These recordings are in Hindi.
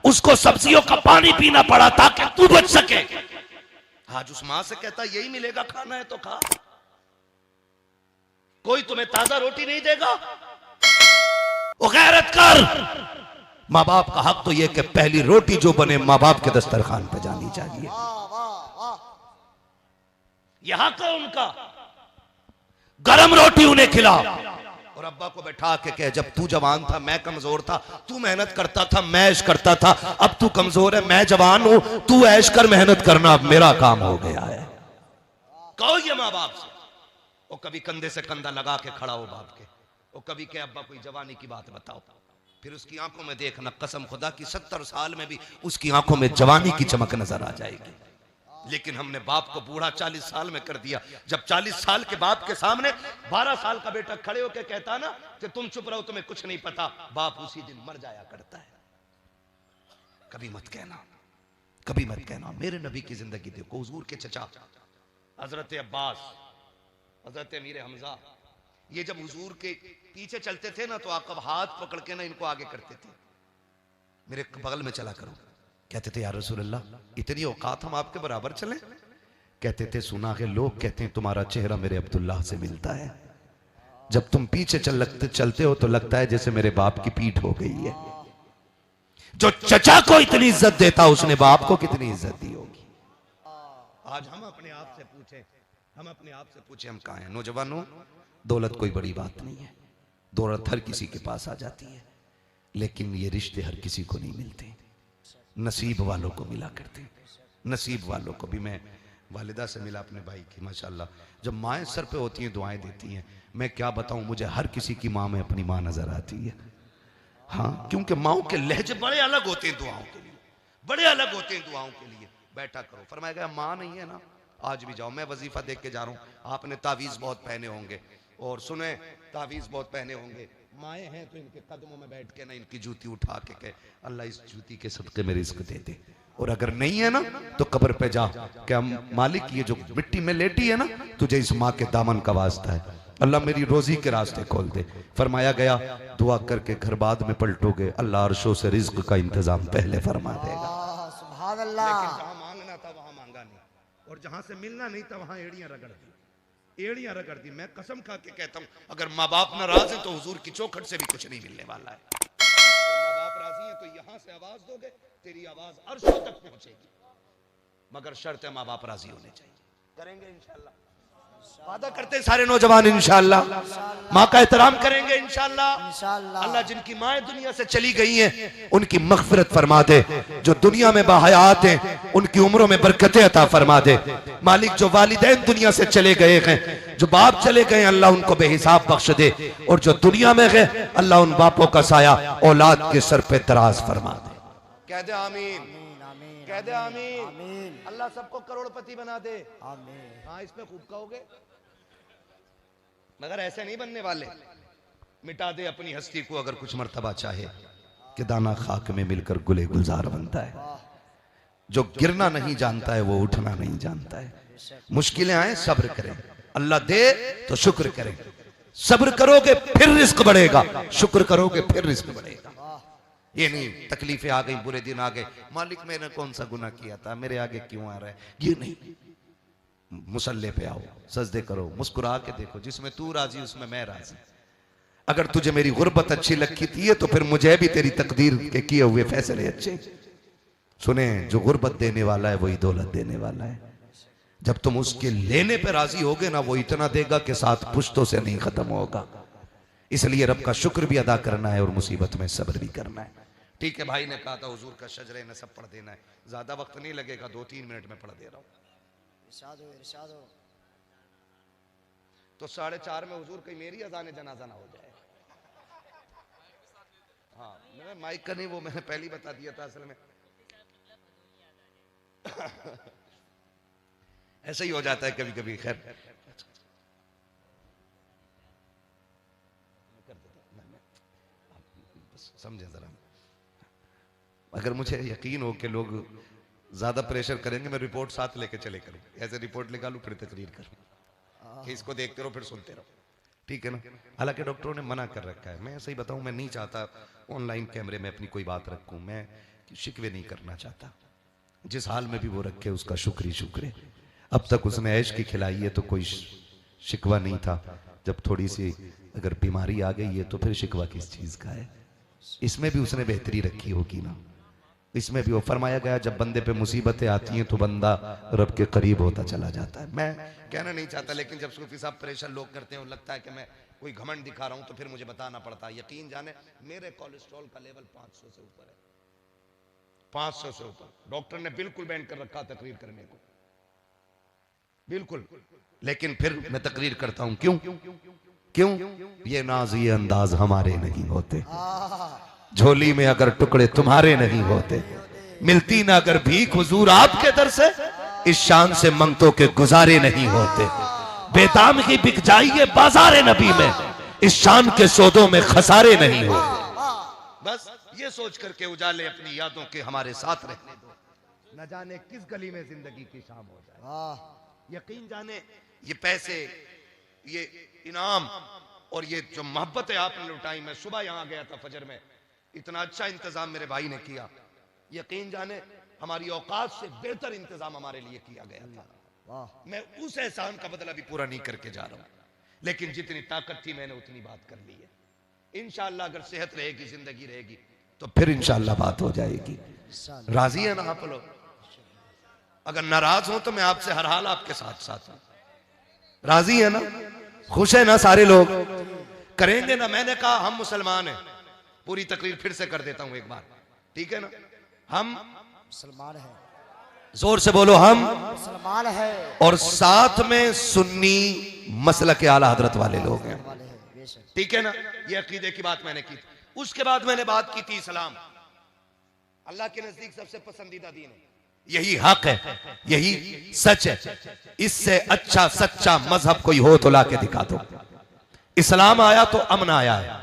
उसको सब्जियों का पानी पीना पड़ा ताकि तू बच सके। आज उस मां से कहता यही मिलेगा, खाना है तो खा। कोई तुम्हें ताजा रोटी नहीं देगा, वो गैरत कर। माँ बाप का हक तो यह कि पहली रोटी जो बने माँ बाप के दस्तरखान पे जानी चाहिए। यहां का उनका गरम रोटी उन्हें खिला और अब्बा को बैठा के कहे जब तू जवान था मैं कमजोर था, तू मेहनत करता था मैं ऐश करता था, अब तू कमजोर है मैं जवान हूं, तू ऐश कर मेहनत करना, अब मेरा काम हो गया है। कहो ये माँ बाप से। वो कभी कंधे से कंधा लगा के खड़ा हो बाप के, वो कभी कहे अब्बा कोई जवानी की बात बताओ, फिर उसकी आंखों में देखना कसम खुदा की 70 साल में भी उसकी आंखों में जवानी की चमक नजर आ जाएगी। लेकिन हमने बाप को बूढ़ा 40 साल में कर दिया। जब 40 साल के बाप के सामने 12 साल का बेटा खड़े होकर कहता ना कि तुम चुप रहो तुम्हें कुछ नहीं पता, बाप उसी दिन मर जाया करता है। कभी मत कहना, कभी मत कहना। मेरे नबी की जिंदगी देखो, हुजूर के चचा हजरत अब्बास, हजरत अमीर हमजा, ये जब हुजूर के पीछे चलते थे ना तो आका हाथ पकड़ के ना इनको आगे करते थे, मेरे बगल में चला करो। कहते थे या रसूल अल्लाह इतनी औकात हम आपके बराबर चलें? कहते थे सुना है लोग कहते हैं तुम्हारा चेहरा मेरे अब्दुल्लाह से मिलता है, जब तुम पीछे चलते हो तो लगता है जैसे मेरे बाप की पीठ हो गई है। जो चचा को इतनी इज्जत देता उसने बाप को कितनी इज्जत दी होगी। आज हम अपने आप से पूछें, हम कहां हैं? नौजवानों, दौलत कोई बड़ी बात नहीं है, दौलत हर किसी के पास आ जाती है, लेकिन ये रिश्ते हर किसी को नहीं मिलते, नसीब वालों को मिला करते। नसीब वालों को भी। मैं वालिदा से मिला अपने भाई की, माशाल्लाह जब माएँ सर पे होती हैं दुआएं देती हैं, मैं क्या बताऊं, मुझे हर किसी की माँ में अपनी माँ नजर आती है। हाँ, क्योंकि माओ के लहजे बड़े अलग होते हैं दुआओं के लिए, बड़े अलग होते हैं दुआओं के लिए। बैठा करो, फरमाया गया माँ नहीं है ना आज भी जाओ। मैं वजीफा देख के जा रहा हूँ, आपने तावीज़ बहुत पहने होंगे और सुने तावीज़ बहुत पहने होंगे, माएँ हैं तो इनके कदमों में बैठ के ना इनकी जूती उठा के कहे अल्लाह इस जूती के सदके में रिज़्क दे दे, और अगर नहीं है ना तो कब्र पे जा क्या मालिक ये जो मिट्टी में लेटी है ना तुझे इस माँ के दामन का वास्ता है, अल्लाह मेरी रोजी के रास्ते खोल दे। फरमाया गया दुआ करके घर बाद में पलटोगे अल्लाह अर्शों से रिज़्क का इंतजाम पहले फरमा देगा। सुभान अल्लाह। लेकिन जहां मांगना था वहां मांगा नहीं, और जहां से मिलना नहीं था वहां एड़ियां रगड़ दी, एड़ियां रगड़ दी। मैं कसम खा के कहता हूं अगर माँ बाप नाराज है तो हुजूर की चौखट से भी कुछ नहीं मिलने वाला है। माँ बाप राजी है तो यहां से आवाज दोगे तेरी आवाज अर्शों तक पहुंचेगी, मगर शर्त है माँ बाप राजी होने चाहिए। करेंगे इंशाल्लाह, वादा करते हैं सारे नौजवान इंशाल्लाह, माँ का एहतराम करेंगे इंशाल्लाह। अल्लाह जिनकी माएँ दुनिया से चली गई हैं उनकी मग़फ़िरत फरमा दे, जो दुनिया में बाहयात हैं उनकी उम्रों में बरकतें अता फरमा दे। मालिक जो वालिदैन दुनिया से चले गए हैं, जो बाप चले गए अल्लाह उनको बेहिसाब बख्श दे, और जो दुनिया में गए अल्लाह उन बापों का साया औलाद के सर पे दराज फरमा दे। कह दे आमीन, कह दे आमीन। अल्लाह सबको करोड़पति बना दे। हाँ इसमें खूब कहोगे, मगर ऐसे नहीं बनने वाले। मिटा दे अपनी हस्ती को अगर कुछ मर्तबा चाहे कि दाना खाक में मिलकर गुले गुलजार बनता है। जो गिरना नहीं जानता है वो उठना नहीं जानता है। मुश्किलें आए सब्र करें, अल्लाह दे तो शुक्र करें, सब्र करोगे फिर रिस्क बढ़ेगा, शुक्र करोगे फिर रिस्क बढ़ेगा। ये नहीं तकलीफें आ गई, बुरे दिन आ गए, मालिक मैंने कौन सा गुनाह किया था मेरे आगे क्यों आ रहा है, ये नहीं। मुसल्ले पे आओ, सजदे करो, मुस्कुरा के देखो, जिसमें तू राजी उसमें मैं राजी। अगर तुझे मेरी गुर्बत अच्छी लगती थी तो फिर मुझे भी तेरी तकदीर के किए हुए फैसले अच्छे। सुने, जो गुर्बत देने वाला है वही दौलत देने वाला है। जब तुम उसके लेने पे राजी होगे ना वो इतना देगा कि साथ पुश्तों से नहीं खत्म होगा। इसलिए रब का शुक्र भी अदा करना है और मुसीबत में सब्र भी करना है। ठीक है, भाई ने कहा था हुजूर का शजरे नसब पढ़ देना है, ज्यादा वक्त नहीं लगेगा, 2-3 मिनट में पढ़ दे रहा हूं। इरशाद हो। तो 4:30 में हुजूर कहीं मेरी अजान जनाजा ना हो जाए। हाँ मैंने माइक का नहीं, वो मैंने पहले ही बता दिया था असल में। ऐसा ही हो जाता है कभी कभी। खैर समझे जरा, अगर मुझे यकीन हो कि लोग ज्यादा प्रेशर करेंगे मैं रिपोर्ट साथ लेके चले करूं, ऐसे रिपोर्ट निकालूं फिर तकरीर करूं कि इसको देखते रहो फिर सुनते रहो। ठीक है ना। हालांकि डॉक्टरों ने मना कर रखा है, मैं सही बताऊं, मैं नहीं चाहता ऑनलाइन कैमरे में अपनी कोई बात रखूं, मैं शिकवे नहीं करना चाहता। जिस हाल में भी वो रखे उसका शुक्र ही शुक्र है। अब तक उसने ऐश की खिलाई है तो कोई शिकवा नहीं था। जब थोड़ी सी अगर बीमारी आ गई है तो फिर शिकवा किस चीज का है। इसमें भी उसने बेहतरी रखी होगी ना। इसमें भी वो फरमाया गया जब बंदे पे मुसीबतें आती हैं तो बंदा रब के करीब होता चला जाता है। मैं कहना नहीं चाहता, लेकिन जब सूफी साहब परेशान लोग करते हैं, लगता है कि मैं कोई घमंड दिखा रहा हूं तो फिर मुझे बताना पड़ता है। यकीन जाने मेरे कोलेस्ट्रॉल का लेवल 500 से ऊपर है, 500 से ऊपर। डॉक्टर ने बिल्कुल बैन कर रखा तकरीर करने को, बिल्कुल। लेकिन फिर मैं तकरीर करता हूं। क्यों क्यों? ये नाज ये अंदाज हमारे नहीं होते, झोली में अगर टुकड़े तुम्हारे नहीं होते, मिलती ना अगर भीख हुजूर आपके दर से, इस शान से मंगतों के गुजारे नहीं होते। बेदाम की बिक जाइए बाजारे नबी में, इस शान के सौदों में खसारे नहीं होते। बस ये सोच करके उजाले अपनी यादों के हमारे साथ रहने दो, न जाने किस गली में जिंदगी की शाम हो जाए। यकीन जाने ये पैसे, ये इनाम और ये जो मोहब्बत है आपने लुटाई। मैं सुबह यहां गया था फजर में, इतना अच्छा इंतजाम मेरे भाई ने किया। यकीन जाने हमारी औकात से बेहतर इंतजाम हमारे लिए किया गया था। मैं उस एहसान का बदला भी पूरा नहीं करके जा रहा हूं, लेकिन जितनी ताकत थी मैंने उतनी बात कर ली है। इंशाअल्लाह अगर सेहत रहेगी, जिंदगी रहेगी, तो फिर इंशाअल्लाह बात हो जाएगी। राजी है ना आप लोग? अगर नाराज हो तो मैं आपसे हर हाल आपके साथ साथ हूं। राजी है ना? खुश है ना? सारे लोग करेंगे ना? मैंने कहा हम मुसलमान हैं। पूरी तकरीर फिर से कर देता हूं एक बार, ठीक है ना? हम मुसलमान है, जोर से बोलो, हम मुसलमान है, और साथ में सुन्नी मसलक के आला हजरत वाले लोग हैं, वाले है, बेशक। ठीक है ना? ये अकीदे की बात मैंने की। उसके बाद मैंने बात की थी इस्लाम। अल्लाह के नजदीक सबसे पसंदीदा दीन है, यही हक है, यही सच है। इससे अच्छा सच्चा मजहब कोई हो तो ला के दिखा दो। इस्लाम आया तो अमन आया है,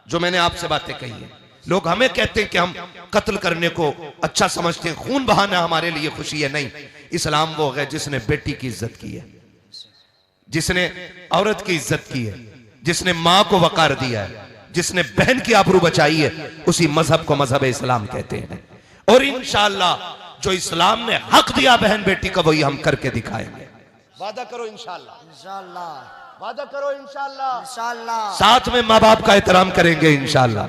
जो मैंने आपसे बातें कही है। लोग हमें कहते हैं कि हम कत्ल करने को अच्छा समझते हैं, खून बहाना हमारे लिए खुशी है। नहीं, इस्लाम वो है जिसने बेटी की इज्जत की है, जिसने औरत की इज्जत की है, जिसने मां को वकार दिया है, जिसने बहन की आबरू बचाई है, उसी मजहब को मजहब इस्लाम कहते हैं। और इंशाअल्लाह जो इस्लाम ने हक दिया बहन बेटी का, वही हम करके दिखाएंगे। वादा करो इंशाअल्लाह, इंशाअल्लाह, वादा करो इंशाअल्लाह। इंशाअल्लाह। साथ में माँ बाप का एहतराम करेंगे इंशाअल्लाह।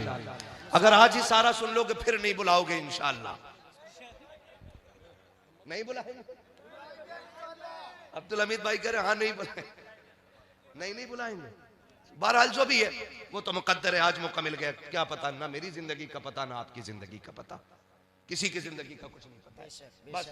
अगर आज ही सारा सुन लोगे फिर नहीं बुलाओगे इंशाअल्लाह। नहीं बुलाएंगे? अब्दुल हमीद भाई कह रहे हाँ नहीं बुलाएंगे, नहीं बुलाएंगे। बहरहाल जो भी है वो तो मुकद्दर है, आज मौका मिल गया। क्या पता, ना मेरी जिंदगी का पता, ना आपकी जिंदगी का पता, किसी की जिंदगी का कुछ नहीं पता। बस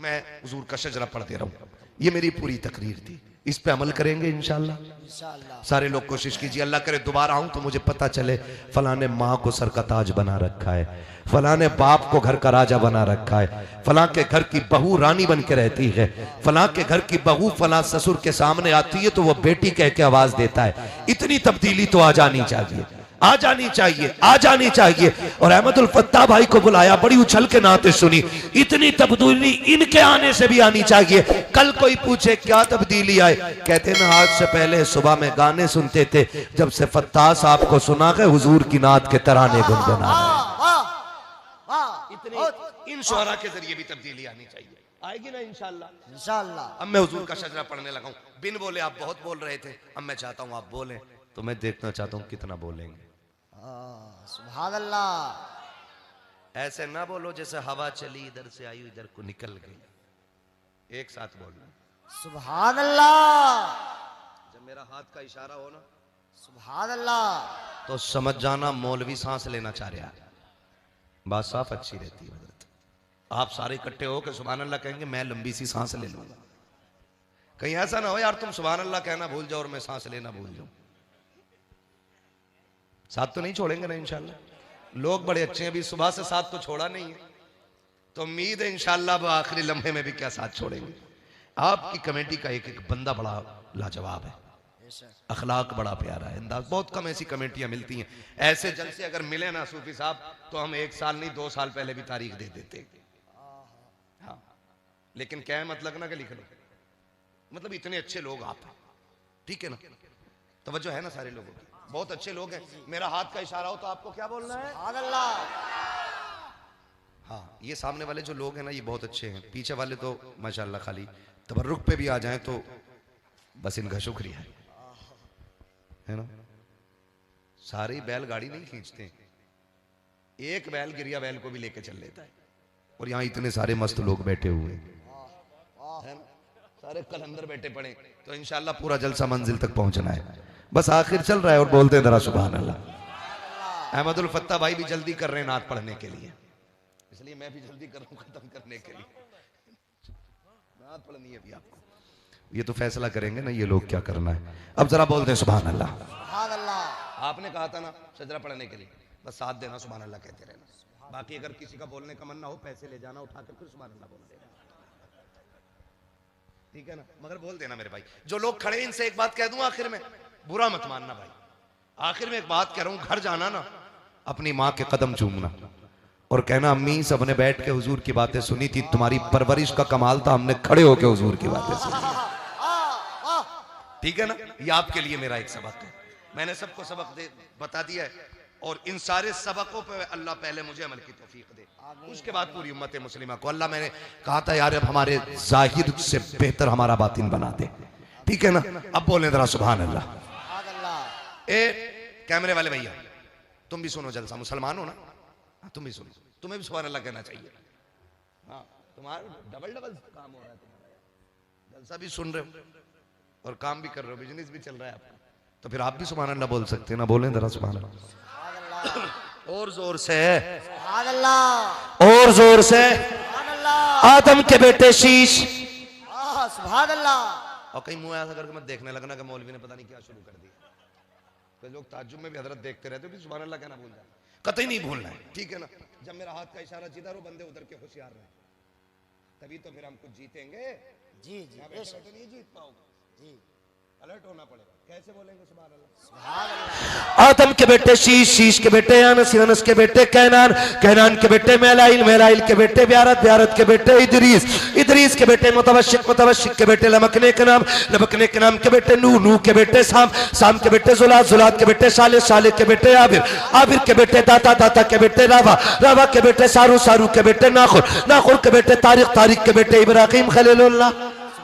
मैं हुजूर का शजरा पढ़ दे रहा हूँ। ये मेरी पूरी तकरीर थी, इस पे अमल करेंगे इंशाअल्लाह। इंशाअल्लाह। सारे लोग कोशिश कीजिए, अल्लाह करे दोबारा आऊं तो मुझे पता चले फलां ने माँ को सर का ताज बना रखा है, फलां ने बाप को घर का राजा बना रखा है, फलां के घर की बहू रानी बन के रहती है, फलां के घर की बहू फलां ससुर के सामने आती है तो वो बेटी कह के आवाज देता है। इतनी तब्दीली तो आ जानी चाहिए, आ जानी चाहिए, आ जानी चाहिए। और अहमदुल फत्ता भाई को बुलाया, बड़ी उछल के नाते सुनी। इतनी तब्दीली इनके आने से भी आनी चाहिए। कल कोई पूछे क्या तब्दीली आए, कहते ना आज से पहले सुबह में गाने सुनते थे, जब से फत्ता साहब को सुना के हुजूर की नात के तराने गुनगुना रहे। इतनी इन शुअरा के जरिए भी तब्दीली आनी चाहिए, आएगी ना इंशाअल्लाह। इंशाअल्लाह। अब मैं हुजूर का शजरा पढ़ने लगा हूं। बिन बोले आप बहुत बोल रहे थे, अब मैं चाहता हूं आप बोलें, तो मैं देखना चाहता हूं कितना बोलेंगे। सुभान अल्लाह। ऐसे ना बोलो जैसे हवा चली इधर से आई इधर को निकल गई। एक साथ बोलना, सुभान अल्लाह। जब मेरा हाथ का इशारा हो ना, सुभान अल्लाह, तो समझ जाना मौलवी सांस लेना चाह रहा है। बात साफ अच्छी रहती है। आप सारे इकट्ठे हो के सुभान अल्लाह कहेंगे, मैं लंबी सी सांस ले लूंगा। कहीं ऐसा ना हो यार तुम सुभान अल्लाह कहना भूल जाओ और मैं सांस लेना भूल जाऊं। साथ तो नहीं छोड़ेंगे ना इंशाल्लाह। लोग बड़े अच्छे हैं, अभी सुबह से साथ तो छोड़ा नहीं है, तो उम्मीद है इंशाल्लाह वो आखिरी लम्हे में भी क्या साथ छोड़ेंगे। आपकी कमेटी का एक एक बंदा बड़ा लाजवाब है, अखलाक बड़ा प्यारा है, अंदाज। बहुत कम ऐसी कमेटियां मिलती हैं। ऐसे जलसे अगर मिले ना सूफी साहब, तो हम 1 साल नहीं 2 साल पहले भी तारीख दे देते। हाँ, लेकिन क्या है मतलब ना कि लिख लो, मतलब इतने अच्छे लोग आप हैं, ठीक है ना। तवज्जो है ना सारे लोगों की? बहुत अच्छे लोग हैं। मेरा हाथ का इशारा हो तो आपको क्या बोलना है? सुभान अल्लाह। हाँ, ये सामने वाले जो लोग हैं ना ये बहुत अच्छे हैं, पीछे वाले तो माशाल्लाह खाली तबर्रुक पे भी आ जाएं तो बस इनका शुक्रिया है ना। सारी बैलगाड़ी नहीं खींचते, एक बैल गिरिया बैल को भी लेके चल लेता है। और यहाँ इतने सारे मस्त लोग बैठे हुए हैं, सारे कलंदर बैठे पड़े, तो इंशाल्लाह पूरा जलसा मंजिल तक पहुंचना है। बस आखिर चल रहा है और बोलते हैं जरा सुभान अल्लाह। अहमदुल फत्ता भाई भी जल्दी कर रहे हैं नात पढ़ने के लिए, इसलिए मैं भी जल्दी कर रहा हूं खत्म करने के लिए। नात पढ़नी है अभी आपको, ये तो फैसला करेंगे ना ये लोग क्या करना है। अब जरा बोलते हैं सुभान अल्लाह। सुभान अल्लाह। आपने कहा था ना सजरा पढ़ने के लिए, बस साथ देना, सुभान अल्लाह कहते रहना। बाकी अगर किसी का बोलने का मन ना हो, पैसे ले जाना उठा कर, फिर सुभान अल्लाह बोल देना, ठीक है ना। मगर बोल देना मेरे भाई। जो लोग खड़े इनसे एक बात कह दूं आखिर में, बुरा मत मानना भाई। आखिर में एक बात कह रहा हूं, घर जाना ना अपनी माँ के कदम चूमना और कहना अम्मी सबने बैठ के हुजूर की बातें सुनी थी, तुम्हारी परवरिश का कमाल था, हमने खड़े होकर हुजूर की बातें सुनी, ठीक है ना। ये आपके लिए मेरा एक सबक है। मैंने सबको सबक बता दिया है और इन सारे सबकों पे अल्लाह पहले मुझे अमल की तौफीक दे, उसके बाद पूरी उम्मत मुस्लिमा को। अल्लाह मैंने कहा था यार अब हमारे जाहिर से बेहतर हमारा बातिन बना दे, ठीक है ना। अब बोले जरा सुभान अल्लाह। ए कैमरे वाले भैया तुम भी सुनो जलसा, मुसलमान हो ना, तुम भी सुनो, तुम्हें भी सुभान अल्लाह कहना चाहिए। हाँ, तुम्हारा डबल डबल काम हो रहा है, तुम्हारा जलसा भी सुन रहे हो और काम भी कर रहे हो, बिजनेस भी चल रहा है आपका, तो फिर आप भी सुभान अल्लाह बोल सकते हैं ना। बोलें जरा सुभान अल्लाह और जोर से, सुभान अल्लाह, और जोर से। सुभान अल्लाह, आदम के बेटे शीश। सुभान अल्लाह। और कहीं मुंह ऐसा करके मत देखने लगना कि मौलवी ने पता नहीं क्या शुरू कर दिया, तो लोग ताज्जुब में भी हजरत देखते रहते हो, सुभान अल्लाह कहना भूल जाए, कतई नहीं भूलना है, ठीक है ना। जब मेरा हाथ का इशारा जिधर हो बंदे उधर के होशियार रहे, तभी तो फिर हम कुछ जीतेंगे। जी जी बैठे नहीं जीत पाओगे जी। अलर्ट होना पड़ेगा। कैसे बोलेंगे सुभान अल्लाह? सुभान अल्लाह। आदम के बेटे शीश, शीश के बेटे अनस, अनस के बेटे कैनान, कैनान के बेटे मेलाइल, मेलाइल के बेटे ब्यारत, ब्यारत के बेटे इदरीस, इदरीस के बेटे मुतवशिक, मुतवशिक के बेटे लमकने के नाम, लमकने के नाम के बेटे नूह, नूह के बेटे साम, साम के बेटे जुलात, जुलात के बेटे साले, साले के बेटे आबिर, आबिर के बेटे दाता, दाता के बेटे रावा, रावा के बेटे सारू, सारू के बेटे नाखुर, नाखुर के बेटे तारिक, तारिक के बेटे इब्राहिम खलीलुल्लाह,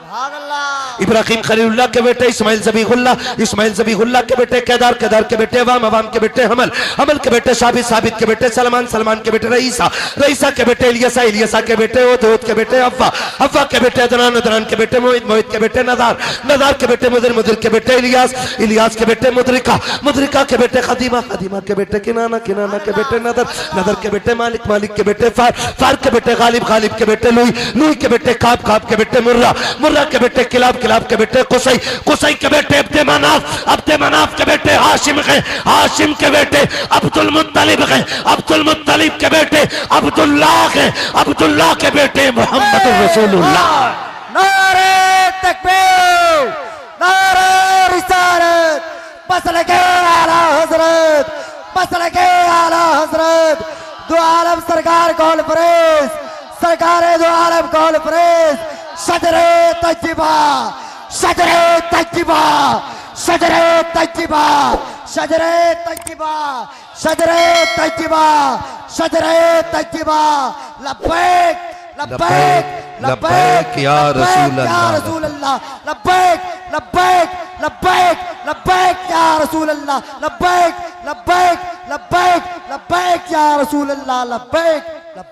सुभान अल्लाह। इब्राहिम खलीलुल्लाह के बेटे इस्माइल ज़बीहुल्लाह, इस्माइल ज़बीहुल्लाह के बेटे केदार, केदार के बेटे अवाम, अवाम के बेटे हमल, हमल के बेटे साबित, साबित के बेटे सलमान, सलमान के बेटे रईसा, रईसा के बेटे इलियासा, इलियासा के बेटे ओद, ओद के बेटे अव्वा, अव्वा के बेटे अदनान, अदनान के बेटे मोहित, मोहित के बेटे नदार, नदार के बेटे मुदिर, मुदिर के बेटे इलियास, इलियास के बेटे मुदरिका, मुदरिका के बेटे खदीमा, खदीमा के बेटे किनाना, किनाना के बेटे नदर, नदर के बेटे मालिक, मालिक के बेटे फार, फार के बेटे गालिब, गालिब के बेटे लुई, लुई के बेटे काब, काब के बेटे मुर्रा, मुर्रा के बेटे किलाब, किलाब के बेटे कुसई, कुसई के बेटे अब्दे मनाफ, अब्दे मनाफ के बेटे हाशिम गए, हाशिम के बेटे अब्दुल मुत्तलिब गए, अब्दुल मुत्तलिब के बेटे अब्दुल्लाह गए, अब्दुल्लाह के बेटे मोहम्मद रसूलुल्लाह। नारे तकबीर, नारे रिसालत, मसलके आला हजरत, मसलके आला हजरत, दो आलम सरकार कॉन्फ्रेंस, सरकार दो आलम कॉन्फ्रेंस, सदरे तज्जिबा, सदरे तज्जिबा, सदरे तज्जिबा, सदरे तज्जिबा, सदरे तज्जिबा, सदरे तज्जिबा, लब्बैक लब्बैक लब्बैक या रसूल अल्लाह, लब्बैक लब्बैक लब्बैक लब्बैक या रसूल अल्लाह, लब्बैक लब्बैक लब्बैक लब्बैक या रसूल अल्लाह, लब्बैक लब्बैक।